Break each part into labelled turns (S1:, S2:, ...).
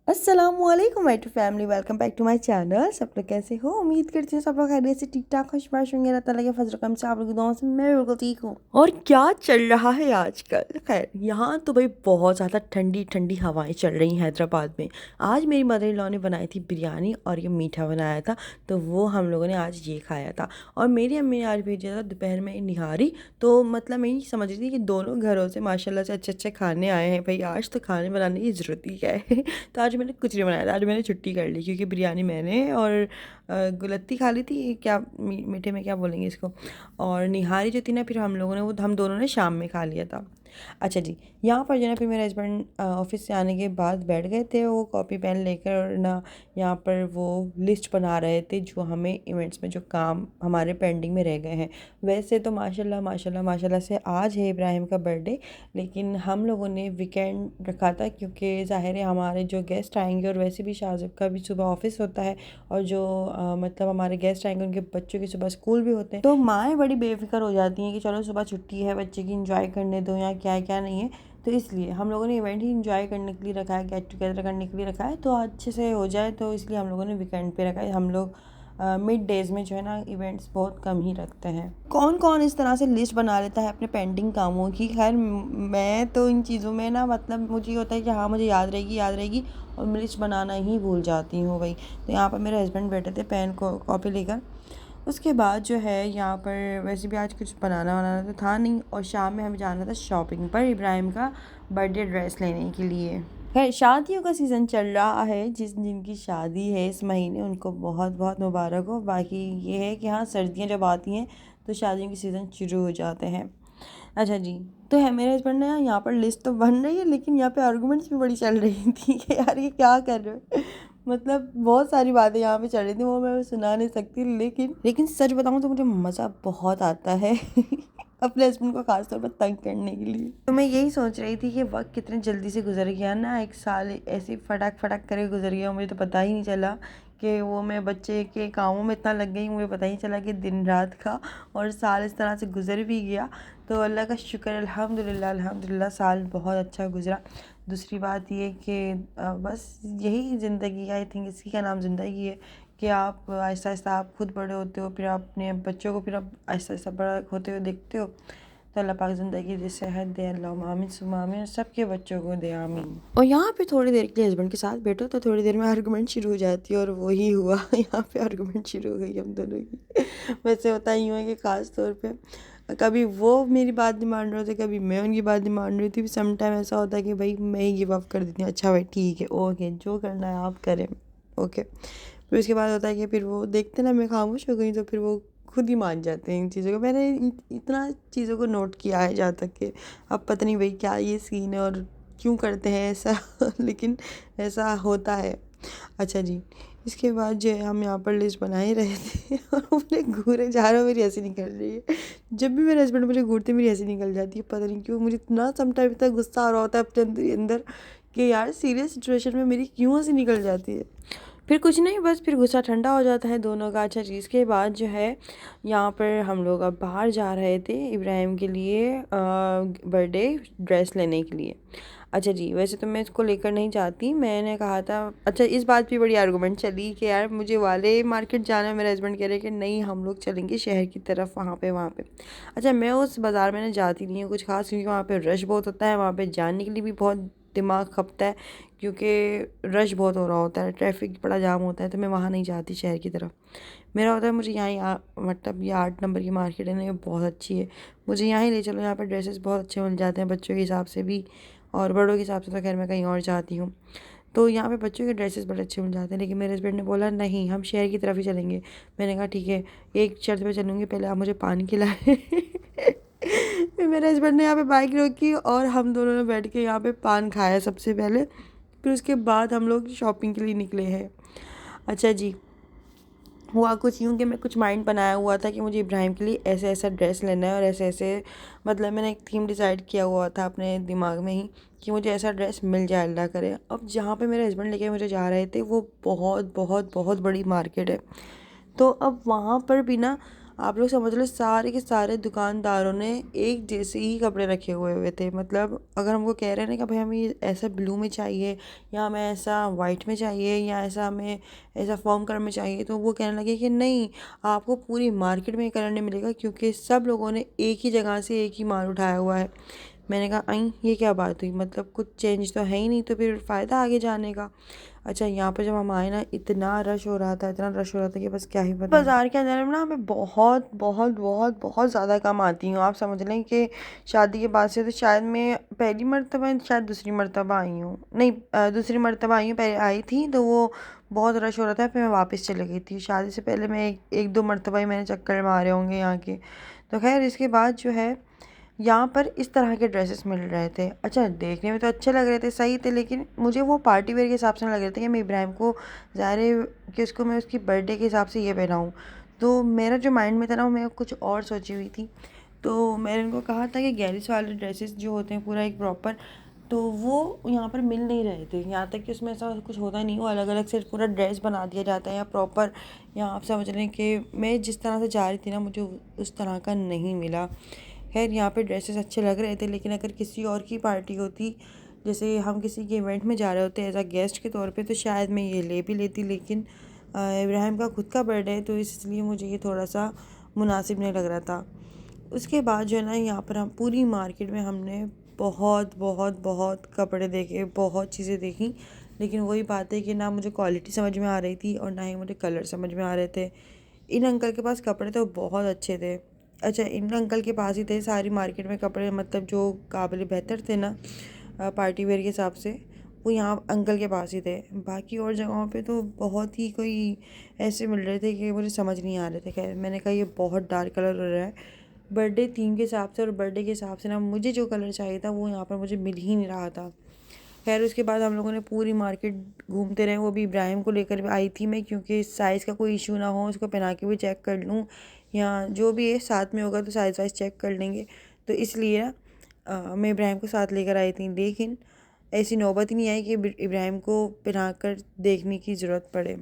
S1: अस्सलामुअलैकुम my to family, welcome back to my channel. सब लोग कैसे हो? उम्मीद करती हूँ सब लोग खैरियत से ठीक ठाक खुशबाश होंगे। अल्लाह ताला के फजल करम से आप लोगों की दुआओं से मैं बिल्कुल ठीक हूँ। और क्या चल रहा है आजकल? खैर, यहाँ तो भाई बहुत ज़्यादा ठंडी ठंडी हवाएं चल रही हैं हैदराबाद में। आज मेरी मदर इन लॉ ने बनाई थी बिरयानी और ये मीठा बनाया था, तो वो हम लोगों ने आज ये खाया था। और मेरी अम्मी ने आज भेजा था दोपहर में निहारी। तो मतलब मैं ये समझ रही थी कि दोनों घरों से माशाल्लाह से अच्छे अच्छे खाने आए हैं। भाई आज तो खाने बनाने की ज़रूरत ही क्या है। तो आज मैंने कुछ नहीं बनाया था, आज मैंने छुट्टी कर ली क्योंकि बिरयानी मैंने और गुलत्ती खा ली थी। क्या मीठे में क्या बोलेंगे इसको, और निहारी जो थी ना, फिर हम दोनों ने शाम में खा लिया था। अच्छा जी, यहाँ पर जो है ना, फिर मेरे हस्बैंड ऑफिस से आने के बाद बैठ गए थे वो कॉपी पेन लेकर, और ना यहाँ पर वो लिस्ट बना रहे थे जो हमें इवेंट्स में जो काम हमारे पेंडिंग में रह गए हैं। वैसे तो माशाल्लाह माशाल्लाह माशाल्लाह से आज है इब्राहिम का बर्थडे, लेकिन हम लोगों ने वीकेंड रखा था क्योंकि ज़ाहिर है हमारे जो गेस्ट आएंगे, और वैसे भी शाहज़ब का भी सुबह ऑफिस होता है, और जो मतलब हमारे गेस्ट आएंगे उनके बच्चों की सुबह स्कूल भी होते हैं, तो माएँ बड़ी बेफिक्र हो जाती हैं कि चलो सुबह छुट्टी है, बच्चे की इंजॉय करने दो या क्या क्या नहीं है। तो इसलिए हम लोगों ने इवेंट ही इंजॉय करने के लिए रखा है, गेट टुगेदर करने के लिए रखा है, तो अच्छे से हो जाए, तो इसलिए हम लोगों ने वीकेंड पे रखा है। हम लोग मिड डेज़ में जो है ना इवेंट्स बहुत कम ही रखते हैं। कौन कौन इस तरह से लिस्ट बना लेता है अपने पेंडिंग कामों की? खैर, मैं तो इन चीज़ों में ना, मतलब मुझे ये होता है कि हाँ मुझे याद रहेगी, और मैं लिस्ट बनाना ही भूल जाती हूँ भाई। तो यहाँ पर मेरे हस्बैंड बैठे थे पेन को कॉपी लेकर। उसके बाद जो है यहाँ पर वैसे भी आज कुछ बनाना तो था नहीं, और शाम में हमें जाना था शॉपिंग पर इब्राहिम का बर्थडे ड्रेस लेने के लिए। खैर, शादियों का सीज़न चल रहा है, जिनकी शादी है इस महीने उनको बहुत बहुत मुबारक हो। बाकी ये है कि हाँ, सर्दियाँ जब आती हैं तो शादियों के सीज़न शुरू हो जाते हैं। अच्छा जी, तो है मेरे हस्बैंड ने यहाँ पर लिस्ट तो बन रही है, लेकिन यहाँ पे आर्गूमेंट्स भी बड़ी चल रही थी कि यार ये क्या कर रहे हो। मतलब बहुत सारी बातें यहाँ पे चल रही थी, वो मैं सुना नहीं सकती, लेकिन सच बताऊँ तो मुझे मज़ा बहुत आता है अपने हस्बैंड को खास तौर पर तंग करने के लिए। तो मैं यही सोच रही थी कि वक्त कितने जल्दी से गुजर गया ना, एक साल ऐसे फटाक फटाक करके गुजर गया, मुझे तो पता ही नहीं चला कि वो मैं बच्चे के कामों में इतना लग गई, मुझे पता ही नहीं चला कि दिन रात का, और साल इस तरह से गुजर भी गया। तो अल्लाह का शुक्र, अल्हम्दुलिल्लाह अल्हम्दुलिल्लाह, साल बहुत अच्छा गुजरा। दूसरी बात ये कि बस यही ज़िंदगी, आई थिंक इसी का नाम ज़िंदगी है कि आप आहिस्ता आहिस्ता आप खुद बड़े होते हो, फिर आप अपने बच्चों को फिर आप आहिस्ता आहिस्ता बड़ा होते हुए देखते हो। तो अल्लाह पाक ज़िंदगी दी, सेहत दे, अल्लाहुम्मा आमीन सुम्मा आमीन, सबके बच्चों को दे आमीन। और यहाँ पे थोड़ी देर के लिए हस्बैंड के साथ बैठो तो थोड़ी देर में आर्गूमेंट शुरू हो जाती है, और वही हुआ। यहाँ पे आर्गूमेंट शुरू हो गई हम दोनों की। वैसे होता यूँ है कि ख़ास तौर पे कभी वो मेरी बात नहीं मान रहे थे, कभी मैं उनकी बात नहीं मान रही थी। सम टाइम ऐसा होता है कि भाई मैं ही गिव अप कर देती हूँ, अच्छा भाई ठीक है, ओके जो करना है आप करें, ओके। फिर उसके बाद होता है कि फिर वो देखते ना मैं खामोश हो गई, तो फिर वो खुद ही मान जाते हैं इन चीज़ों को। मैंने इतना चीज़ों को नोट किया है जहाँ तक कि अब पता नहीं भाई क्या ये सीन है और क्यों करते हैं ऐसा। लेकिन ऐसा होता है। अच्छा जी, इसके बाद जो है हम यहाँ पर लिस्ट बना ही रहे थे और मुझे घूरे जा रहा, मेरी हंसी निकल रही है। जब भी मेरे हस्बैंड मुझे घूरते मेरी हंसी निकल जाती है, पता नहीं क्यों। मुझे इतना समटाइम इतना गुस्सा आ रहा होता है अपने अंदर ही अंदर कि यार सीरियस सिचुएशन में मेरी क्यों हंसी निकल जाती है। फिर कुछ नहीं, बस फिर गुस्सा ठंडा हो जाता है दोनों का। अच्छा चीज़ के बाद जो है यहाँ पर हम लोग अब बाहर जा रहे थे इब्राहिम के लिए बर्थडे ड्रेस लेने के लिए। अच्छा जी, वैसे तो मैं इसको लेकर नहीं जाती, मैंने कहा था। अच्छा, इस बात पे बड़ी आर्गूमेंट चली कि यार मुझे वाले मार्केट जाना है, मेरे हस्बैंड कह रहे कि नहीं हम लोग चलेंगे शहर की तरफ, वहाँ पे। अच्छा, मैं उस बाज़ार में ना जाती नहीं हूँ कुछ खास, क्योंकि वहाँ पे रश बहुत होता है, वहाँ पे जाने के लिए भी बहुत दिमाग खपता है, क्योंकि रश बहुत हो रहा होता है, ट्रैफिक बड़ा जाम होता है, तो मैं वहाँ नहीं जाती शहर की तरफ। मेरा होता है मुझे यहाँ मतलब ये 8 नंबर की मार्केट है ना, ये बहुत अच्छी है, मुझे यहाँ ही ले चलो, यहाँ पर ड्रेसेस बहुत अच्छे मिल जाते हैं बच्चों के हिसाब से भी, और बड़ों के हिसाब से तो खैर मैं कहीं और जाती हूँ। तो यहाँ पे बच्चों के ड्रेसेस बड़े अच्छे मिल जाते हैं, लेकिन मेरे हस्बैंड ने बोला नहीं हम शहर की तरफ ही चलेंगे। मैंने कहा ठीक है, एक शर्त पे चलूँगी, पहले आप मुझे पानी खिलाएं। फिर मेरे हस्बैंड ने यहाँ पे बाइक रोकी और हम दोनों ने बैठ के यहाँ पे पान खाया सबसे पहले, फिर उसके बाद हम लोग शॉपिंग के लिए निकले हैं। अच्छा जी, हुआ कुछ यूँ कि मैं कुछ माइंड बनाया हुआ था कि मुझे इब्राहिम के लिए ऐसे ऐसा ड्रेस लेना है, और ऐसे ऐसे मतलब मैंने एक थीम डिसाइड किया हुआ था अपने दिमाग में ही कि मुझे ऐसा ड्रेस मिल जाए अल्लाह करे। अब जहाँ पे मेरे हस्बैंड लेके मुझे जा रहे थे वो बहुत बहुत बहुत बड़ी मार्केट है, तो अब वहाँ पर भी ना आप लोग समझ लो सारे के सारे दुकानदारों ने एक जैसे ही कपड़े रखे हुए थे। मतलब अगर हमको कह रहे हैं ना कि भाई हमें ये ऐसा ब्लू में चाहिए, या हमें ऐसा वाइट में चाहिए, या ऐसा हमें ऐसा फॉर्म कलर में चाहिए, तो वो कहने लगे कि नहीं, आपको पूरी मार्केट में ये कलर नहीं मिलेगा, क्योंकि सब लोगों ने एक ही जगह से एक ही माल उठाया हुआ है। मैंने कहा आई ये क्या बात हुई, मतलब कुछ चेंज तो है ही नहीं, तो फिर फ़ायदा आगे जाने का। अच्छा, यहाँ पर जब हम आए ना, इतना रश हो रहा था, इतना रश हो रहा था कि बस क्या ही बताऊं। बाज़ार के अंदर ना मैं बहुत बहुत बहुत बहुत ज़्यादा कम आती हूँ। आप समझ लें कि शादी के बाद से तो शायद मैं पहली मर्तबा, शायद दूसरी मर्तबा आई हूँ, नहीं दूसरी मर्तबा आई हूँ। पहले आई थी तो वो बहुत रश हो रहा था, फिर मैं वापस चली गई थी। शादी से पहले मैं एक दो मर्तबा ही मैंने चक्कर मारे होंगे यहाँ के। तो खैर इसके बाद जो है, यहाँ पर इस तरह के ड्रेसेस मिल रहे थे। अच्छा, देखने में तो अच्छे लग रहे थे, सही थे, लेकिन मुझे वो पार्टी वेयर के हिसाब से लग रहे थे कि मैं इब्राहिम को, ज़ाहिर है कि उसको मैं उसकी बर्थडे के हिसाब से ये पहनाऊँ। तो मेरा जो माइंड में था ना, वो मैं कुछ और सोची हुई थी। तो मैंने उनको कहा था कि गैरिस वाले ड्रेसेस जो होते हैं पूरा एक प्रॉपर, तो वो यहाँ पर मिल नहीं रहे थे। यहाँ तक कि उसमें ऐसा कुछ होता नहीं, वो अलग अलग से पूरा ड्रेस बना दिया जाता है या प्रॉपर। यहाँ आप समझ रहे हैं कि मैं जिस तरह से जा रही थी ना, मुझे उस तरह का नहीं मिला। खैर यहाँ पे ड्रेसेस अच्छे लग रहे थे, लेकिन अगर किसी और की पार्टी होती, जैसे हम किसी के इवेंट में जा रहे होते एज अ गेस्ट के तौर पे, तो शायद मैं ये ले भी लेती। लेकिन इब्राहिम का खुद का बर्थडे है, तो इसलिए मुझे ये थोड़ा सा मुनासिब नहीं लग रहा था। उसके बाद जो है ना, यहाँ पर हम पूरी मार्केट में हमने बहुत बहुत बहुत कपड़े देखे, बहुत चीज़ें देखी, लेकिन वही बात है कि ना मुझे क्वालिटी समझ में आ रही थी और ना ही मुझे कलर समझ में आ रहे थे। इन अंकल के पास कपड़े तो बहुत अच्छे थे। अच्छा, इन अंकल के पास ही थे सारी मार्केट में कपड़े, मतलब जो काबिल बेहतर थे ना पार्टी वेयर के हिसाब से, वो यहाँ अंकल के पास ही थे। बाकी और जगहों पे तो बहुत ही कोई ऐसे मिल रहे थे कि मुझे समझ नहीं आ रहे थे। खैर मैंने कहा ये बहुत डार्क कलर हो रहा है बर्थडे थीम के हिसाब से, और बर्थडे के हिसाब से ना मुझे जो कलर चाहिए था वो यहाँ पर मुझे मिल ही नहीं रहा था। खैर उसके बाद हम लोगों ने पूरी मार्केट घूमते रहे। वो भी इब्राहिम को लेकर आई थी मैं, क्योंकि साइज़ का कोई इशू ना हो, उसको पहना के भी चेक कर लूँ, या जो भी है साथ में होगा तो साइज़ वाइज चेक कर लेंगे। तो इसलिए ना मैं इब्राहिम को साथ लेकर आई थी, लेकिन ऐसी नौबत ही नहीं आई कि इब्राहिम को पहना कर देखने की ज़रूरत पड़े।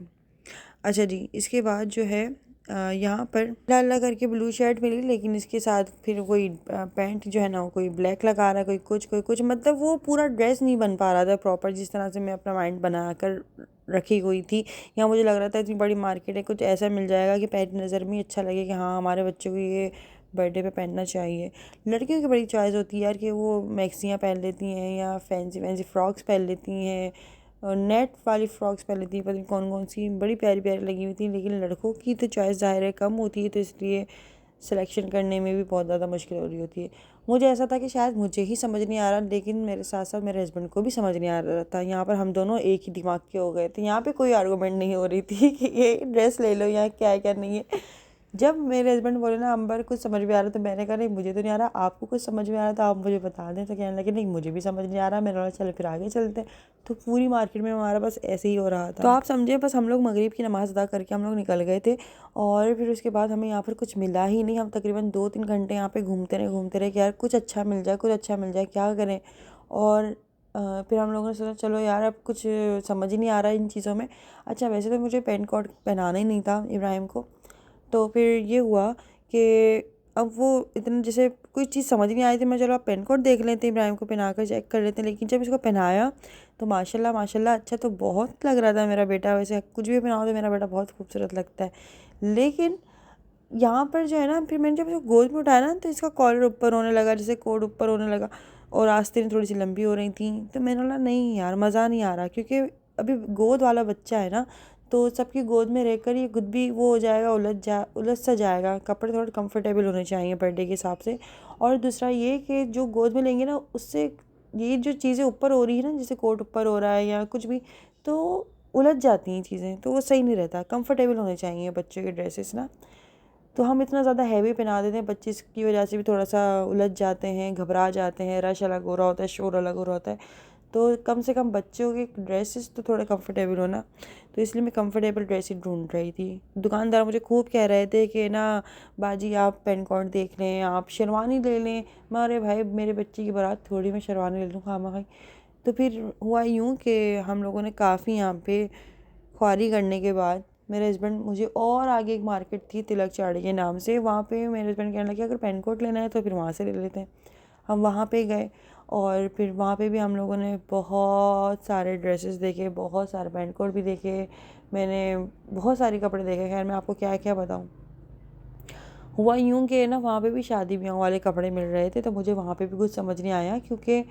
S1: अच्छा जी, इसके बाद जो है यहाँ पर लाल करके ब्लू शर्ट मिली, लेकिन इसके साथ फिर कोई पैंट जो है ना, कोई ब्लैक लगा रहा है, कोई कुछ, मतलब वो पूरा ड्रेस नहीं बन पा रहा था प्रॉपर, जिस तरह से मैं अपना माइंड बना कर रखी हुई थी। यहाँ मुझे लग रहा था इतनी बड़ी मार्केट है, कुछ ऐसा मिल जाएगा कि पहली नज़र में अच्छा लगे कि हाँ हमारे बच्चों को ये बर्थडे पे पहनना चाहिए। लड़कियों की बड़ी चॉइस होती है यार, कि वो मैक्सियाँ पहन लेती हैं या फैंसी फैंसी फ्रॉक्स पहन लेती हैं, और नेट वाली फ्रॉक्स पहन लेती हैं, पता नहीं कौन कौन सी बड़ी प्यारी प्यारी लगी हुई थी। लेकिन लड़कों की तो चॉइस ज़ाहिर है कम होती है, तो इसलिए सिलेक्शन करने में भी बहुत ज़्यादा मुश्किल हो रही होती है। मुझे ऐसा था कि शायद मुझे ही समझ नहीं आ रहा, लेकिन मेरे साथ साथ मेरे हस्बैंड को भी समझ नहीं आ रहा था। यहाँ पर हम दोनों एक ही दिमाग के हो गए थे। यहाँ पे कोई आर्गूमेंट नहीं हो रही थी कि ये ड्रेस ले लो या क्या है क्या नहीं है। जब मेरे हस्बैंड बोले ना अंबर कुछ समझ में आ रहा, तो मैंने कहा नहीं मुझे तो नहीं आ रहा, आपको कुछ समझ में आ रहा था आप मुझे बता दें। तो कहने लगे नहीं मुझे भी समझ नहीं आ रहा। मैंने बोला चलो फिर आगे चलते हैं। तो पूरी मार्केट में हमारा बस ऐसे ही हो रहा था। तो आप समझे, बस हम लोग मगरिब की नमाज़ अदा करके हम लोग निकल गए थे, और फिर उसके बाद हमें यहाँ पर कुछ मिला ही नहीं। हम तकरीबन 2-3 घंटे यहाँ पे घूमते रहे कि यार कुछ अच्छा मिल जाए, कुछ अच्छा मिल जाए, क्या करें। और फिर हम लोगों ने सोचा चलो यार अब कुछ समझ ही नहीं आ रहा है इन चीज़ों में। अच्छा, वैसे तो मुझे पेंट कोट पहनाना ही नहीं था इब्राहिम को। तो फिर ये हुआ कि अब वो इतना जैसे कोई चीज़ समझ नहीं आई थी, मैं चलो आप पेन कोड देख लेते हैं, इब्राहिम को पहना कर चेक कर लेते हैं। लेकिन जब इसको पहनाया तो माशाल्लाह माशाल्लाह अच्छा तो बहुत लग रहा था मेरा बेटा। वैसे कुछ भी पहनाओ तो मेरा बेटा बहुत खूबसूरत लगता है। लेकिन यहाँ पर जो है ना, फिर मैंने जब इसको गोद में उठाया ना, तो इसका कॉलर ऊपर होने लगा, जैसे कोट ऊपर होने लगा, और आस्तीनें थोड़ी सी लंबी हो रही थी। तो मैंने बोला नहीं यार मज़ा नहीं आ रहा, क्योंकि अभी गोद वाला बच्चा है ना, तो सबकी गोद में रहकर ये खुद भी वो हो जाएगा, उलझ सा जाएगा। कपड़े थोड़े कंफर्टेबल होने चाहिए बर्थडे के हिसाब से। और दूसरा ये कि जो गोद में लेंगे ना, उससे ये जो चीज़ें ऊपर हो रही है ना, जैसे कोट ऊपर हो रहा है या कुछ भी, तो उलझ जाती हैं चीज़ें, तो वो सही नहीं रहता। कंफर्टेबल होने चाहिए बच्चों के ड्रेसेस ना। तो हम इतना ज़्यादा हैवी पहना देते हैं, बच्चे इसकी वजह से भी थोड़ा सा उलझ जाते हैं, घबरा जाते हैं, रश अलग हो रहा होता है, शोर अलग हो रहा होता है। तो कम से कम बच्चों के ड्रेसेस तो थोड़े कंफर्टेबल होना। तो इसलिए मैं कंफर्टेबल ड्रेस ही ढूंढ रही थी। दुकानदार मुझे खूब कह रहे थे कि ना बाजी आप पेनकोट देख लें, आप शेरवानी ले लें। मैं अरे भाई मेरे बच्चे की बारात थोड़ी मैं शेरवानी ले लूँ खामा खाई। तो फिर हुआ यूँ कि हम लोगों ने काफ़ी यहाँ पे ख्वारी करने के बाद मेरे हस्बैंड मुझे, और आगे एक मार्केट थी तिलक चाड़ी के नाम से, वहाँ पे मेरे हस्बैंड कहने लगे अगर पेन कोट लेना है तो फिर वहाँ से ले लेते हैं। हम वहाँ पे गए और फिर वहाँ पे भी हम लोगों ने बहुत सारे ड्रेसेस देखे, बहुत सारे पेन कोट भी देखे, मैंने बहुत सारे कपड़े देखे। खैर मैं आपको क्या क्या बताऊँ। हुआ यूँ कि ना वहाँ पे भी शादी ब्याह वाले कपड़े मिल रहे थे, तो मुझे वहाँ पे भी कुछ समझ नहीं आया, क्योंकि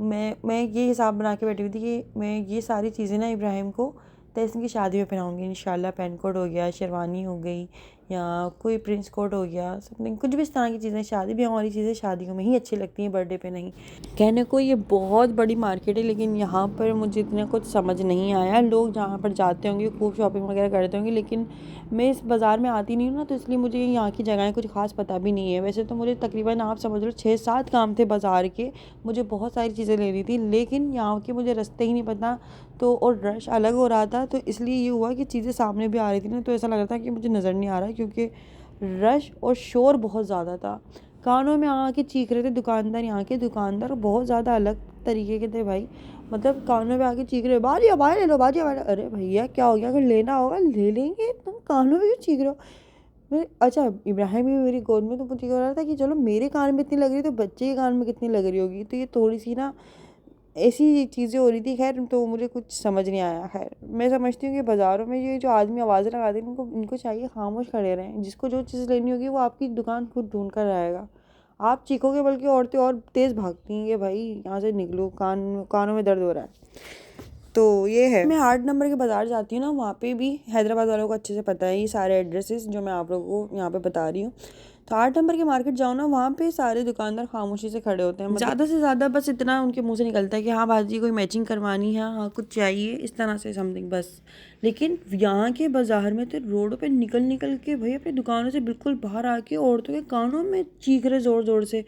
S1: मैं ये हिसाब बना के बैठी हुई थी कि मैं ये सारी चीज़ें ना इब्राहिम को 10 की शादी में पहनाऊँगी इंशाल्लाह। पेन कोट हो गया, शेरवानी हो गई, या कोई प्रिंस कोट हो गया, समथिंग कुछ भी इस तरह की चीज़ें, शादी ब्याह वाली चीज़ें शादियों में ही अच्छी लगती हैं, बर्थडे पे नहीं। कहने को ये बहुत बड़ी मार्केट है, लेकिन यहाँ पर मुझे इतना कुछ समझ नहीं आया। लोग जहाँ पर जाते होंगे खूब शॉपिंग वगैरह करते होंगे, लेकिन मैं इस बाज़ार में आती नहीं हूँ ना, तो इसलिए मुझे यहाँ की जगहें कुछ खास पता भी नहीं है। वैसे तो मुझे तकरीबन आप समझ लो 6-7 काम थे बाज़ार के, मुझे बहुत सारी चीज़ें लेनी थी, लेकिन यहाँ के मुझे रास्ते ही नहीं पता, तो और रश अलग हो रहा था, तो इसलिए ये हुआ कि चीज़ें सामने भी आ रही थी ना, तो ऐसा लग रहा था कि मुझे नज़र नहीं आ रहा, क्योंकि रश और शोर बहुत ज़्यादा था। कानों में आके चीख रहे थे दुकानदार, यहाँ के दुकानदार बहुत ज़्यादा अलग तरीके के थे भाई। मतलब कानों में आके चीख रहे, बाजी भाई ले लो, बाजी भाई। अरे भैया क्या हो गया, अगर लेना होगा ले लेंगे, तुम कानों में क्यों चीख रहे हो। अच्छा इब्राहिम भी मेरी गोद में, तो मुझे कह रहा था कि चलो मेरे कान में इतनी लग रही तो बच्चे के कान में कितनी लग रही होगी, तो ये थोड़ी सी ना ऐसी चीज़ें हो रही थी। खैर तो मुझे कुछ समझ नहीं आया। खैर मैं समझती हूँ कि बाज़ारों में ये जो आदमी आवाज़ें लगाते हैं, इनको चाहिए खामोश खड़े रहें। जिसको जो चीज़ लेनी होगी वो आपकी दुकान खुद ढूंढ कर आएगा। आप चीखोगे बल्कि औरतें और तेज़ भागती हैं कि भाई यहाँ से निकलो, कानों में दर्द हो रहा है। तो ये है। मैं 8 नंबर के बाज़ार जाती हूँ ना, वहाँ पे भी हैदराबाद वालों को अच्छे से पता है ये सारे एड्रेसेस जो मैं आप लोगों को यहाँ पे बता रही हूँ। तो 8 नंबर के मार्केट जाओ ना, वहाँ पे सारे दुकानदार खामोशी से खड़े होते हैं। ज़्यादा से ज़्यादा बस इतना उनके मुंह से निकलता है कि हाँ बाजी कोई मैचिंग करवानी है, हाँ कुछ चाहिए, इस तरह से समथिंग बस। लेकिन यहाँ के बाज़ार में तो रोडों पे निकल निकल के भाई अपनी दुकानों से बिल्कुल बाहर आके औरतों के कानों में चीख रहे ज़ोर ज़ोर से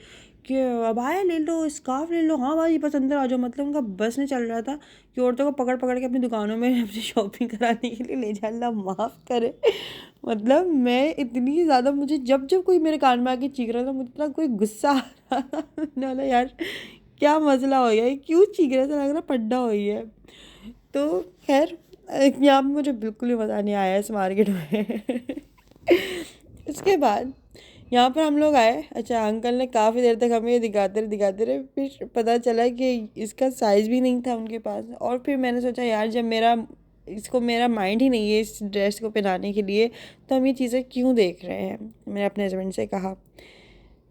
S1: कि अबाया ले लो, स्कार्फ ले लो, हाँ भाई बस अंदर आ जाओ। मतलब उनका बस नहीं चल रहा था कि औरतों को पकड़ पकड़ के अपनी दुकानों में अपनी शॉपिंग कराने के लिए ले जाए। अल्लाह माफ़ करे। मतलब मैं इतनी ज़्यादा, मुझे जब जब कोई मेरे कान में आके चीख रहा था, मुझे इतना कोई गुस्सा आ रहा था, मैंने बोला यार क्या मसला हो गया, क्यों चीख रहा था, लग रहा पड्डा हो गई है। तो खैर यहाँ पे मुझे बिल्कुल भी मज़ा नहीं आया इस मार्केट में। उसके बाद यहाँ पर हम लोग आए। अच्छा अंकल ने काफ़ी देर तक हमें दिखाते रहे, फिर पता चला कि इसका साइज़ भी नहीं था उनके पास। और फिर मैंने सोचा यार जब मेरा माइंड ही नहीं है इस ड्रेस को पहनाने के लिए, तो हम ये चीज़ें क्यों देख रहे हैं। मैंने अपने हस्बैंड से कहा।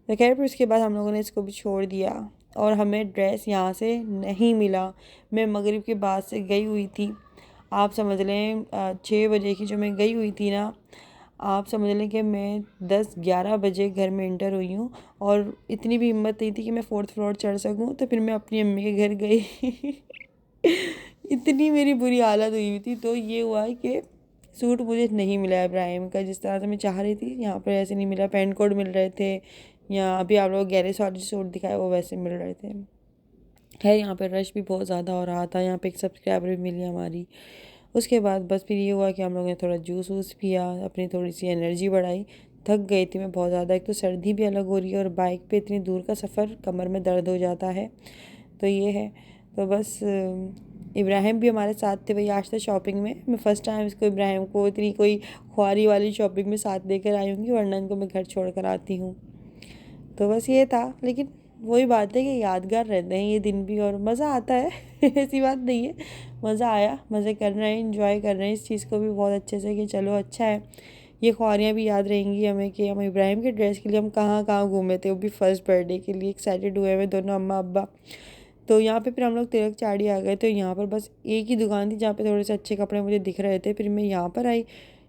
S1: तो खैर फिर उसके बाद हम लोगों ने इसको भी छोड़ दिया और हमें ड्रेस यहाँ से नहीं मिला। मैं मगरिब के बाद से गई हुई थी, आप समझ लें 6 बजे की जो मैं गई हुई थी ना, आप समझ लें कि मैं 10-11 बजे घर में इंटर हुई हूँ। और इतनी भी हिम्मत नहीं थी कि मैं 4th फ्लोर चढ़ सकूँ, तो फिर मैं अपनी अम्मी के घर गई। इतनी मेरी बुरी हालत हुई हुई थी। तो ये हुआ कि सूट मुझे नहीं मिला इब्राहिम का जिस तरह से मैं चाह रही थी, यहाँ पर ऐसे नहीं मिला। पैंट कोट मिल रहे थे, या अभी आप लोग गैरेज वाले सूट दिखाए वो वैसे मिल रहे थे। खैर यहाँ पर रश भी बहुत ज़्यादा हो रहा था। यहाँ पे एक सब्सक्राइबर भी मिली हमारी। उसके बाद बस फिर ये हुआ कि हम लोगों ने थोड़ा जूस वूस पिया, अपनी थोड़ी सी एनर्जी बढ़ाई। थक गई थी मैं बहुत ज़्यादा, एक तो सर्दी भी अलग हो रही है और बाइक पे इतनी दूर का सफ़र, कमर में दर्द हो जाता है। तो ये है। तो बस इब्राहिम भी हमारे साथ थे भाई आज तक शॉपिंग में। मैं फ़र्स्ट टाइम इसको इब्राहिम को इतनी कोई ख्वारी वाली शॉपिंग में साथ लेकर आई हूँगी, वरना इनको मैं घर छोड़ कर आती हूँ। तो बस ये था। लेकिन वही बात है कि यादगार रहते हैं ये दिन भी, और मज़ा आता है। ऐसी बात नहीं है, मज़ा आया, मज़े कर रहे हैं, इंजॉय कर रहे हैं इस चीज़ को भी बहुत अच्छे से कि चलो अच्छा है। ये ख्वारियाँ भी याद रहेंगी हमें कि हम इब्राहिम के ड्रेस के लिए हम कहाँ कहाँ घूमे थे, वो भी फर्स्ट बर्थडे के लिए। एक्साइटेड हुए हुए दोनों अम्मा अब्बा। तो यहाँ पे फिर हम लोग तिलक चाड़ी आ गए। तो यहाँ पर बस एक ही दुकान थी जहाँ पे थोड़े से अच्छे कपड़े मुझे दिख रहे थे। फिर मैं यहाँ पर आई।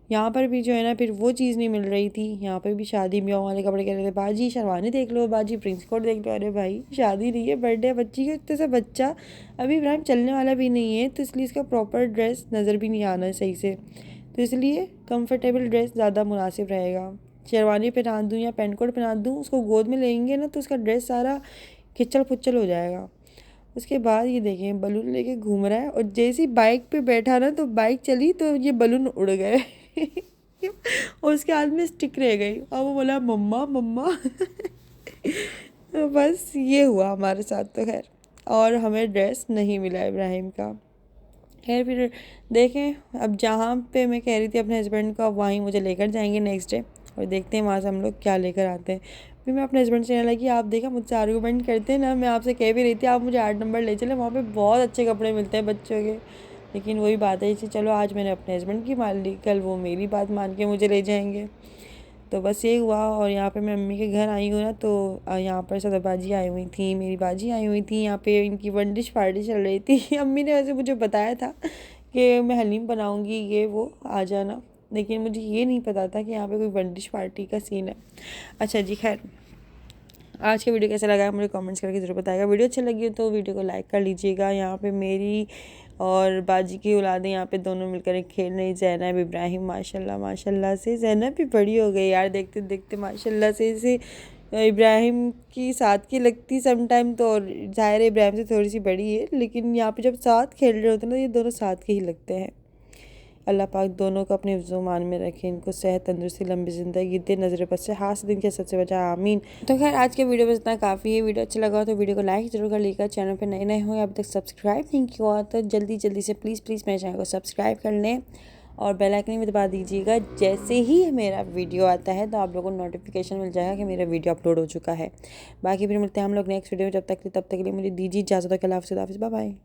S1: यहाँ पर भी जो है ना फिर वो चीज़ नहीं मिल रही थी। यहाँ पर भी शादी ब्याह वाले कपड़े कह रहे थे, बाजी शेरवानी देख लो, बाजी प्रिंस कोट देख लो। अरे भाई शादी नहीं है, बर्थडे बच्ची के, इतने से बच्चा अभी इब्राहिम चलने वाला भी नहीं है, तो इसलिए इसका प्रॉपर ड्रेस नज़र भी नहीं आना है सही से। तो इसलिए कंफर्टेबल ड्रेस ज़्यादा मुनासिब रहेगा। शेरवानी पहना दूँ या पेंट कोट पहना दूँ, उसको गोद में लेंगे ना तो उसका ड्रेस सारा खिचड़ पुच्चल हो जाएगा। उसके बाद ये देखें बलून लेके घूम रहा है, और जैसी बाइक पे बैठा ना तो बाइक चली तो ये बलून उड़ गए। और उसके हाथ में स्टिक रह गई और वो बोला मम्मा मम्मा। तो बस ये हुआ हमारे साथ। तो खैर और हमें ड्रेस नहीं मिला इब्राहिम का। खैर फिर देखें, अब जहाँ पे मैं कह रही थी अपने हस्बैंड को, अब वहीं मुझे लेकर जाएंगे नेक्स्ट डे, और देखते हैं वहाँ से हम लोग क्या लेकर आते हैं। फिर मैं अपने हस्बैंड से कहने लगी, आप देखा मुझसे आर्गूमेंट करते हैं ना, मैं आपसे कह भी रही थी आप मुझे 8 नंबर ले चले, वहाँ पे बहुत अच्छे कपड़े मिलते हैं बच्चों के। लेकिन वही बात है, इसे चलो आज मैंने अपने हस्बैंड की मान ली, कल वो मेरी बात मान के मुझे ले जाएंगे। तो बस ये हुआ। और यहाँ पे मैं मम्मी के घर आई हूँ ना, तो यहाँ पर सदा बाजी आई हुई थी, मेरी बाजी आई हुई थी, यहाँ पे इनकी वन डिश पार्टी चल रही थी। अम्मी ने वैसे मुझे बताया था कि मैं हलीम बनाऊँगी, ये वो आ जाना, लेकिन मुझे ये नहीं पता था कि यहाँ पे कोई वन डिश पार्टी का सीन है। अच्छा जी, खैर आज का वीडियो कैसा लगा मुझे कमेंट्स करके ज़रूर बताएगा। वीडियो अच्छी लगी हो तो वीडियो को लाइक कर लीजिएगा। यहाँ पे मेरी और बाजी की औलादें यहाँ पे दोनों मिलकर एक खेल रही, ज़ैनब इब्राहिम, माशाल्लाह माशाल्लाह से ज़ैनब भी बड़ी हो गई यार, देखते देखते माशाल्लाह से। इसे इब्राहिम की साथ की लगती समटाइम, तो और ज़ाहिर है इब्राहिम से थोड़ी सी बड़ी है, लेकिन यहाँ पे जब साथ खेल रहे होते हैं ना, ये दोनों साथ के ही लगते हैं। अल्लाह पाक दोनों को अपने ज़ुमान में रखे, इनको सेहत तंदुरुस्ती लंबी ज़िंदगी दे, नज़र बद से हासिद के सच से बचा, आमीन। तो खैर आज के वीडियो में इतना काफ़ी है। वीडियो अच्छा लगा हो तो वीडियो को लाइक ज़रूर कर लीजिएगा। चैनल पे नए नए हो अभी तक सब्सक्राइब नहीं किया हुआ तो जल्दी जल्दी से प्लीज़ मेरे चैनल को सब्सक्राइब कर लें और बेल आइकन भी दबा दीजिएगा। जैसे ही मेरा वीडियो आता है तो आप लोगों को नोटिफिकेशन मिल जाएगा कि मेरा वीडियो अपलोड हो चुका है। बाकी फिर मिलते हैं हम लोग नेक्स्ट वीडियो में, तब तक के लिए मुझे दीजिए इजाज़त। अल्लाह हाफ़िज़, बाय बाय।